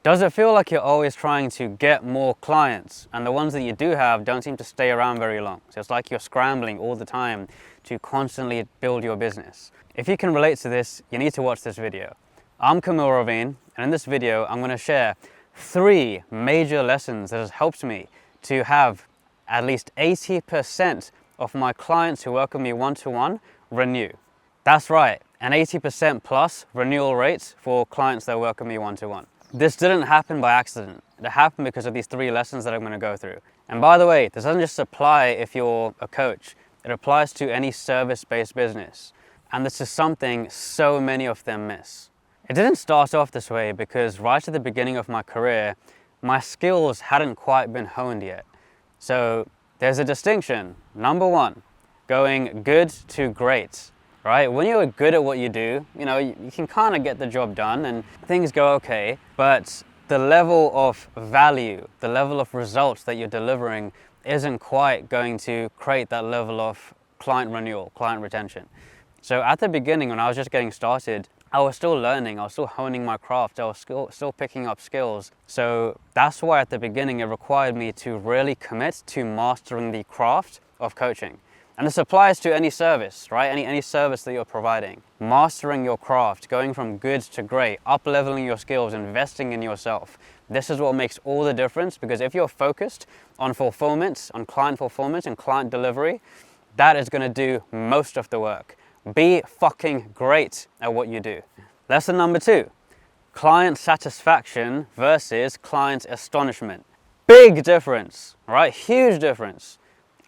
Does it feel like you're always trying to get more clients and the ones that you do have don't seem to stay around very long? So it's like you're scrambling all the time to constantly build your business. If you can relate to this, you need to watch this video. I'm Kamil Ravin, and in this video, I'm going to share 3 major lessons that has helped me to have at least 80% of my clients who work with me one-to-one renew. That's right, an 80% plus renewal rate for clients that work with me one-to-one. This didn't happen by accident. It happened because of these 3 lessons that I'm going to go through. And by the way, this doesn't just apply if you're a coach. It applies to any service-based business. And this is something so many of them miss. It didn't start off this way because right at the beginning of my career, my skills hadn't quite been honed yet. So there's a distinction. Number 1, going good to great. Right? When you're good at what you do, you can kind of get the job done and things go okay, but the level of value, the level of results that you're delivering isn't quite going to create that level of client renewal, client retention. So at the beginning, when I was just getting started, I was still learning, I was still honing my craft, I was still picking up skills. So that's why at the beginning it required me to really commit to mastering the craft of coaching. And this applies to any service, right? Any service that you're providing. Mastering your craft, going from good to great, up-leveling your skills, investing in yourself. This is what makes all the difference, because if you're focused on fulfillment, on client fulfillment and client delivery, that is gonna do most of the work. Be fucking great at what you do. Lesson number 2, client satisfaction versus client astonishment. Big difference, right? Huge difference.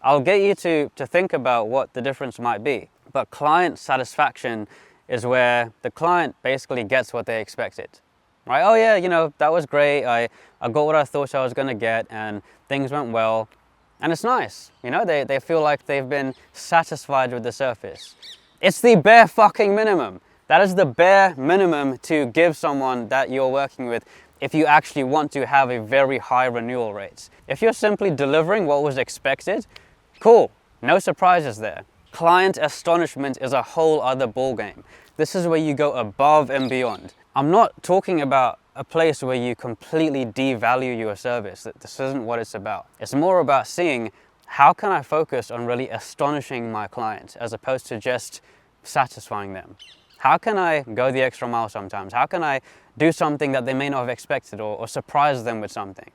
I'll get you to think about what the difference might be. But client satisfaction is where the client basically gets what they expected. Right? Oh yeah, that was great. I got what I thought I was gonna get and things went well. And it's nice. They feel like they've been satisfied with the surface. It's the bare fucking minimum. That is the bare minimum to give someone that you're working with if you actually want to have a very high renewal rate. If you're simply delivering what was expected, cool, no surprises there. Client astonishment is a whole other ballgame. This is where you go above and beyond. I'm not talking about a place where you completely devalue your service. This isn't what it's about. It's more about seeing how can I focus on really astonishing my clients as opposed to just satisfying them. How can I go the extra mile sometimes? How can I do something that they may not have expected or surprise them with something?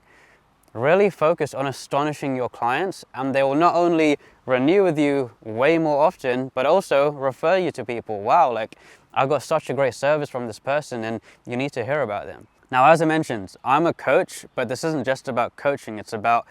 Really focus on astonishing your clients, and they will not only renew with you way more often, but also refer you to people. Wow, I got such a great service from this person and you need to hear about them. Now, as I mentioned, I'm a coach, but this isn't just about coaching. It's about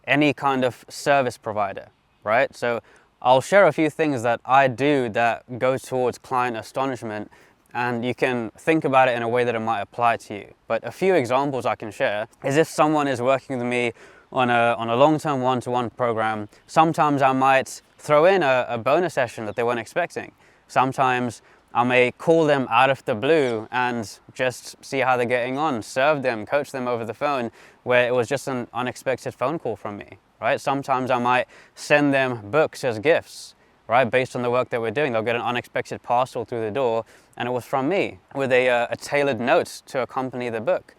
any kind of service provider, right? So I'll share a few things that I do that go towards client astonishment, and you can think about it in a way that it might apply to you. But a few examples I can share is if someone is working with me on a long-term one-to-one program, sometimes I might throw in a bonus session that they weren't expecting. Sometimes I may call them out of the blue and just see how they're getting on, serve them, coach them over the phone, where it was just an unexpected phone call from me, right? Sometimes I might send them books as gifts, right? Based on the work that we're doing, they'll get an unexpected parcel through the door, and it was from me with a tailored note to accompany the book,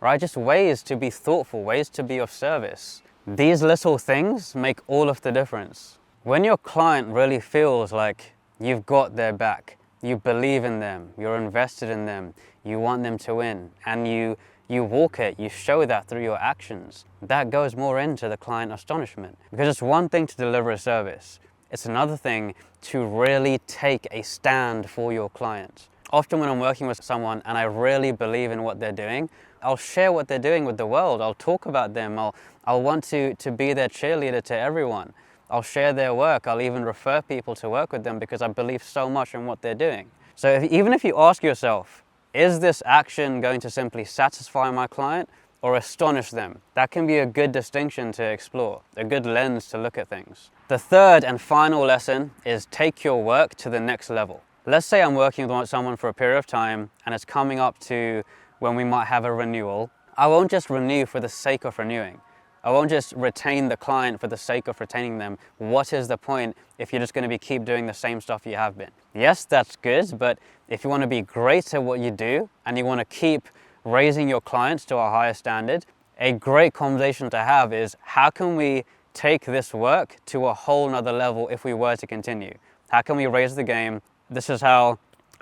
right? Just ways to be thoughtful, ways to be of service. These little things make all of the difference. When your client really feels like you've got their back, you believe in them, you're invested in them, you want them to win, and you walk it, you show that through your actions, that goes more into the client astonishment. Because it's one thing to deliver a service. It's another thing to really take a stand for your client. Often when I'm working with someone and I really believe in what they're doing, I'll share what they're doing with the world. I'll talk about them. I'll want to be their cheerleader to everyone. I'll share their work. I'll even refer people to work with them because I believe so much in what they're doing. So even if you ask yourself, is this action going to simply satisfy my client or astonish them? That can be a good distinction to explore, a good lens to look at things. The third and final lesson is take your work to the next level. Let's say I'm working with someone for a period of time and it's coming up to when we might have a renewal. I won't just renew for the sake of renewing. I won't just retain the client for the sake of retaining them. What is the point if you're just going to keep doing the same stuff you have been? Yes, that's good, but if you want to be great at what you do and you want to keep raising your clients to a higher standard, a great conversation to have is, how can we take this work to a whole nother level if we were to continue? How can we raise the game? This is how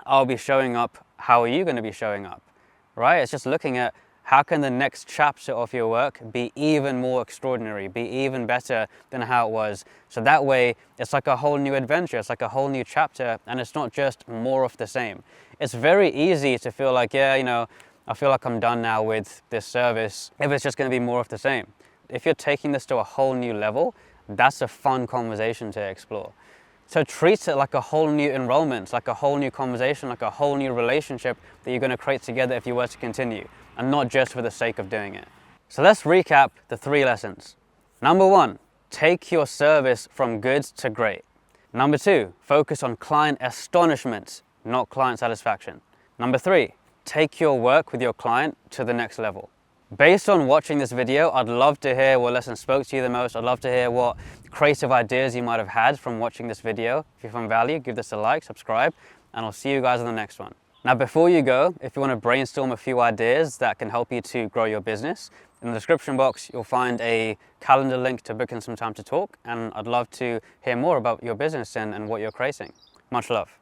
I'll be showing up. How are you going to be showing up? Right? It's just looking at how can the next chapter of your work be even more extraordinary, be even better than how it was. So that way, it's like a whole new adventure. It's like a whole new chapter, and it's not just more of the same. It's very easy to feel like, yeah, you know, I feel like I'm done now with this service if it's just going to be more of the same. If you're taking this to a whole new level, that's a fun conversation to explore. So treat it like a whole new enrollment, like a whole new conversation, like a whole new relationship that you're going to create together if you were to continue, and not just for the sake of doing it. So let's recap the 3 lessons. Number 1, take your service from good to great. Number 2, focus on client astonishment, not client satisfaction. Number 3, take your work with your client to the next level. Based on watching this video, I'd love to hear what lesson spoke to you the most. I'd love to hear what creative ideas you might have had from watching this video. If you found value, give this a like, subscribe, and I'll see you guys in the next one. Now, before you go, if you want to brainstorm a few ideas that can help you to grow your business, in the description box, you'll find a calendar link to book in some time to talk, and I'd love to hear more about your business and what you're creating. Much love.